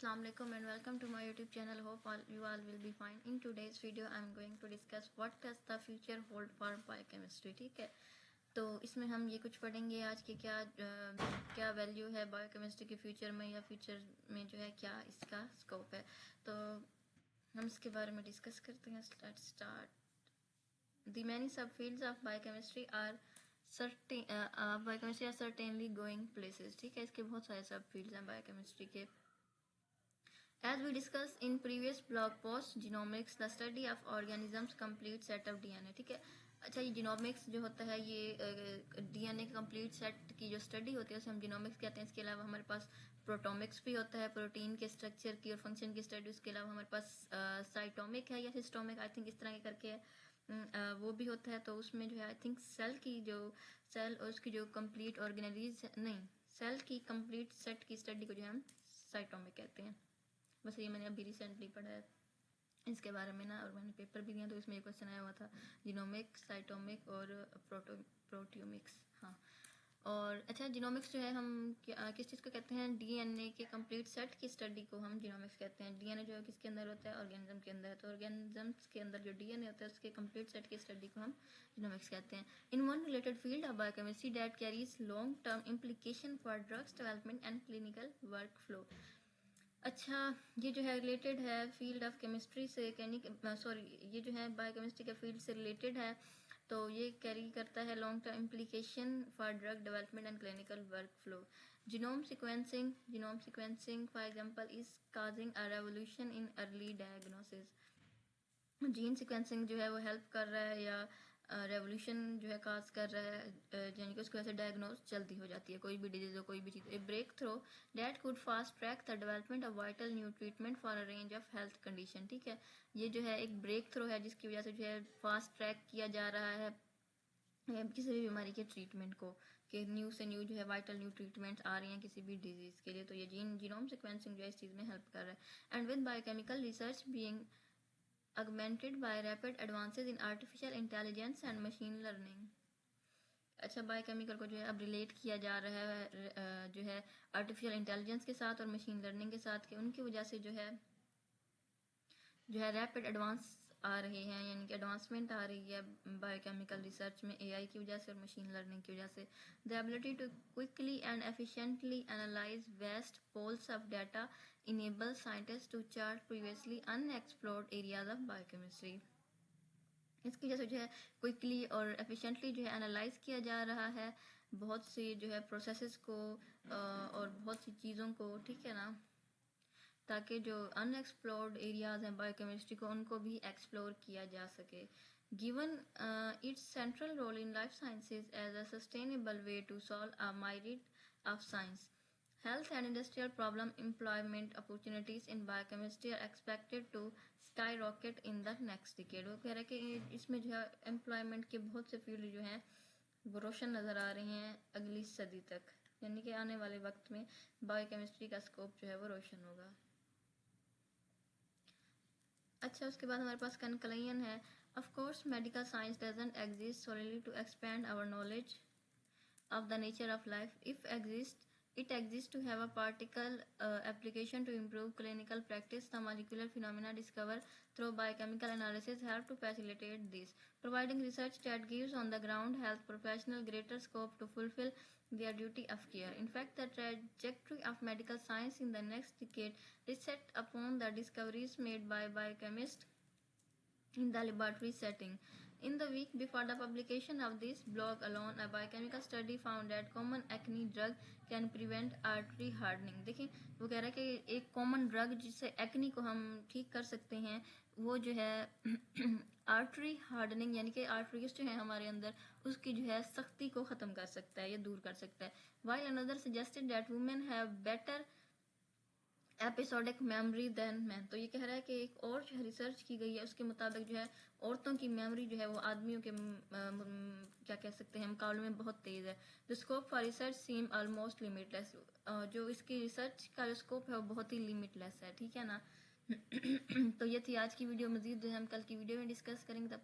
Assalamu alaikum and welcome to my YouTube channel. Hope you all will be fine. In today's video I am going to discuss what does the future hold for biochemistry. ठीक है, तो इसमें हम ये कुछ पढ़ेंगे आज के क्या वैल्यू है बायोकेमिस्ट्री के फ्यूचर में, या फ्यूचर में जो है क्या इसका स्कोप है, तो हम इसके बारे में डिस्कस करते हैं. Let's start. The many subfields of biochemistry are certainly going places. ठीक है, इसके बहुत सारे सबफील्ड्स हैं बायोकेमिस्ट्री के. As we discussed in previous blog post, genomics, the study of organisms complete set of DNA. ठीक है, अच्छा ये जीनोमिक्स जो होता है ये डीएनए के कंप्लीट सेट की जो स्टडी होती है उसे हम जीनोमिक्स कहते हैं. इसके अलावा हमारे पास प्रोटोमिक्स भी होता है, प्रोटीन के स्ट्रक्चर की और फंक्शन की स्टडी. उसके अलावा हमारे पास साइटोमिक है या सिस्टोमिक, आई थिंक इस तरह के करके वो भी होता है. तो उसमें जो है आई थिंक सेल और उसकी जो कंप्लीट ऑर्गेनेलिज नहीं, सेल की कंप्लीट सेट की स्टडी को जो है हम साइटोमिक कहते हैं. बस ये मैंने अभी रिसेंटली पढ़ा है इसके बारे में ना, और मैंने पेपर भी दिया तो इसमें एक क्वेश्चन आया हुआ था जीनोमिक, साइटोमिक और प्रोटियोमिक्स. हाँ, और अच्छा जीनोमिक्स जो है हम किस चीज़ को कहते हैं, डीएनए के कंप्लीट सेट की स्टडी को हम जीनोमिक्स कहते हैं. डीएनए जो है किसके अंदर होता है, ऑर्गेनिज्म के अंदर. तो ऑर्गेनिजम्स के अंदर जो डीएनए होता है उसके कंप्लीट सेट की स्टडी को हम जीनोमिक्स कहते हैं. In one related field of biochemistry that carries long term implication for drugs development and clinical work flow. अच्छा, ये जो है रिलेटेड है फील्ड ऑफ केमिस्ट्री से, ये जो है बायोकेमिस्ट्री के फील्ड से रिलेटेड है. तो ये कैरी करता है long term implication for drug development and clinical work flow. Genome sequencing for example is causing a revolution in early diagnosis. Gene sequencing जो है वो हेल्प कर रहा है या रेवोल्यूशन जो है काज कर रहा है, यानी कि उसकी वजह से डायग्नोज जल्दी हो जाती है कोई भी डिजीज हो, कोई भी चीज़. A breakthrough that could fast track the development of vital new treatment for a range of health condition. ठीक है, ये जो है एक ब्रेक थ्रो है जिसकी वजह से जो है फास्ट ट्रैक किया जा रहा है किसी भी बीमारी के ट्रीटमेंट को, कि न्यू से न्यू जो है वाइटल न्यू ट्रीटमेंट्स आ रही हैं किसी भी डिजीज के लिए. तो ये जीनोम सीक्वेंसिंग जो है इस चीज़ में हेल्प कर रहा है. And with biochemical research being augmented by rapid advances in artificial intelligence and machine learning. अच्छा, बायोकेमिकल को जो है अब रिलेट किया जा रहा है जो है आर्टिफिशियल इंटेलिजेंस के साथ और मशीन लर्निंग के साथ, कि उनकी वजह से जो है रैपिड एडवांस आ रहे हैं, यानी कि एडवांसमेंट आ रही है बायोकेमिकल रिसर्च में एआई की वजह से और मशीन लर्निंग की वजह से. The ability to quickly and efficiently analyse vast pools of data enable scientist to chart previously unexplored areas of biochemistry. इसकी वजह से जो है क्विकली और एफिशिएंटली जो है एनालाइज किया जा रहा है बहुत सी जो है प्रोसेसेस को और बहुत सी चीज़ों को. ठीक है ना, ताकि जो अनएक्सप्लोर्ड एरियाज हैं बायोकेमिस्ट्री को उनको भी एक्सप्लोर किया जा सके. Given its central role in life sciences as a sustainable way to solve a myriad of science, health and industrial problem employment opportunities in biochemistry are expected to skyrocket in the next decade. वो कह रहा है कि इसमें जो है employment के बहुत से फील्ड जो हैं वो रोशन नज़र आ रही हैं अगली सदी तक, यानी कि आने वाले वक्त में बायोकेमिस्ट्री का स्कोप जो है वो रोशन होगा. अच्छा, उसके बाद हमारे पास कंक्लूजन है. Of course medical science doesn't exist solely to expand our knowledge of the nature of life. If it exists to have a practical application to improve clinical practice. The molecular phenomena discovered through biochemical analysis help to facilitate this, providing research that gives on the ground health professionals greater scope to fulfill their duty of care. In fact, the trajectory of medical science in the next decade is set upon the discoveries made by biochemists in the laboratory setting. In the week before the publication of this blog alone, a biochemical study found that common acne drug can prevent artery hardening. देखिए, वो कह रहा है कि एक common drug जिससे acne को हम ठीक कर सकते हैं वो जो है आर्टरी हार्डनिंग, यानी कि आर्टरीज जो है हमारे अंदर उसकी जो है सख्ती को ख़त्म कर सकता है या दूर कर सकता है. While another suggested that women have better episodic memory than man. तो ये कह रहा है कि एक और जो है रिसर्च की गई है उसके मुताबिक जो है औरतों की मेमोरी जो है वो आदमियों के क्या कह सकते हैं मुकाबले में बहुत तेज़ है. The scope for research seem almost limitless. जो इसकी रिसर्च का जो स्कोप है वो बहुत ही लिमिटलेस है. ठीक है ना. तो ये थी आज की वीडियो. मजीद जो है हम कल की वीडियो में डिस्कस करेंगे. तब